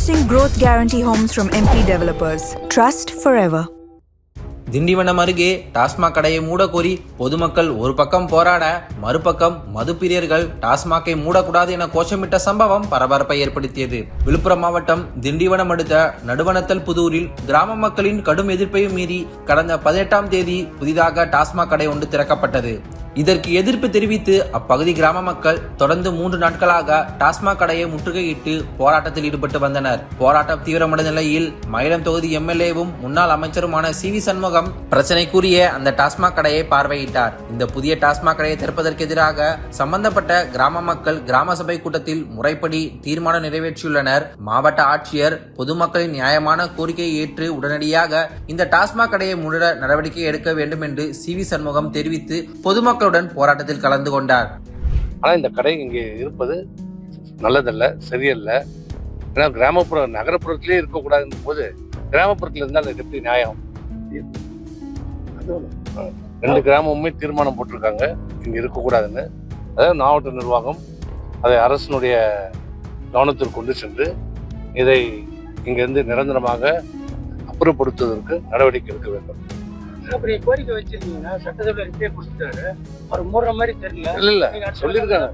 Introducing Growth Guarantee Homes from MP Developers. Trust forever. Tindivanam அருகே டாஸ்மாக் கடையை மூடக்கோரி பொதுமக்கள் ஒரு பக்கம் போராட மறுபக்கம் மதுப்பிரியர்கள் டாஸ்மாகை மூடக்கூடாது என கோஷமிட்ட சம்பவம் பரபரப்பை ஏற்படுத்தியது. விழுப்புரம் மாவட்டம் திண்டிவனம் அடுத்த நடுவனத்தல் புதூரில் கிராம மக்களின் கடும் எதிர்ப்பையும் மீறி கடந்த 18ஆம் தேதி புதிதாக டாஸ்மாக் கடை ஒன்று திறக்கப்பட்டது. இதற்கு எதிர்ப்பு தெரிவித்து அப்பகுதி கிராம மக்கள் தொடர்ந்து 3 நாட்களாக டாஸ்மாக் கடையை முற்றுகையிட்டு போராட்டத்தில் ஈடுபட்டு வந்தனர். போராட்டம் தீவிரமடைந்த நிலையில் மயிலம் தொகுதி எம்எல்ஏவும் முன்னாள் அமைச்சருமான சி.வி. சண்முகம் பிரச்சனைக்குரிய அந்த டாஸ்மாக் கடையை பார்வையிட்டார். இந்த புதிய டாஸ்மாக் கடையை திறப்பதற்கு எதிராக சம்பந்தப்பட்ட கிராம மக்கள் கிராம சபை கூட்டத்தில் முறைப்படி தீர்மானம் நிறைவேற்றியுள்ளனர். மாவட்ட ஆட்சியர் பொதுமக்களின் நியாயமான கோரிக்கையை ஏற்று உடனடியாக இந்த டாஸ்மாக் கடையை மூட நடவடிக்கை எடுக்க வேண்டும் என்று சி.வி. சண்முகம் தெரிவித்து பொதுமக்கள் போராட்டத்தில் கலந்து கொண்டார். ஆனா இந்த கடை இங்கே இருப்பது நல்லதல்ல, சரியல்ல. ஏன்னா கிராமப்புற நகரப்புறத்திலே இருக்கக்கூடாது போது கிராமப்புறத்துல இருந்தால் அது எப்படி நியாயம்? 2 கிராமமுமே தீர்மானம் போட்டிருக்காங்க இங்க இருக்கக்கூடாதுன்னு. அதாவது மாவட்ட நிர்வாகம் அதை அரசனுடைய கவனத்திற்கு கொண்டு சென்று இதை இங்கிருந்து நிரந்தரமாக அப்புறப்படுத்துவதற்கு நடவடிக்கை எடுக்க வேண்டும். அப்படி கோரிக்கை வச்சிருக்கீங்கன்னா சட்டசபையில ரிப்பே கொடுத்துட்டாரு, அவர் மூடுற மாதிரி தெரியல. இல்ல சொல்லியிருக்காங்க,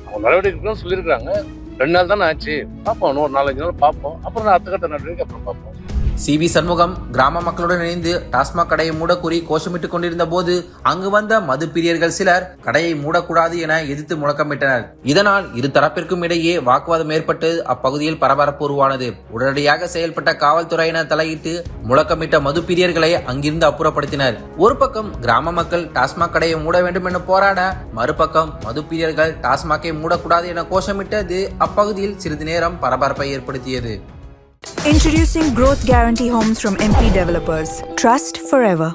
அவங்க நடவடிக்கை சொல்லியிருக்காங்க. 2 நாள் தானே ஆச்சு, பார்ப்போம். இன்னொரு 4-5 நாள் பார்ப்போம். அப்புறம் அடுத்த கட்ட நடவடிக்கை அப்புறம் பார்ப்போம். சி.வி. சண்முகம் கிராம மக்களுடன் இணைந்து டாஸ்மாக் கடையை மூடக்கூறி கோஷமிட்டுக் கொண்டிருந்த போது அங்கு வந்த மது பிரியர்கள் சிலர் கடையை மூடக்கூடாது என எதிர்த்து முழக்கமிட்டனர். இதனால் இரு தரப்பிற்கும் இடையே வாக்குவாதம் ஏற்பட்டு அப்பகுதியில் பரபரப்பு உருவானது. உடனடியாக செயல்பட்ட காவல்துறையினர் தலையிட்டு முழக்கமிட்ட மது பிரியர்களை அங்கிருந்து அப்புறப்படுத்தினர். ஒரு பக்கம் கிராம மக்கள் டாஸ்மாக் கடையை மூட வேண்டும் என போராட, மறுபக்கம் மது பிரியர்கள் டாஸ்மாகை மூடக்கூடாது என கோஷமிட்டது அப்பகுதியில் சிறிது நேரம் பரபரப்பை ஏற்படுத்தியது. Introducing Growth Guarantee Homes from MP Developers. Trust forever.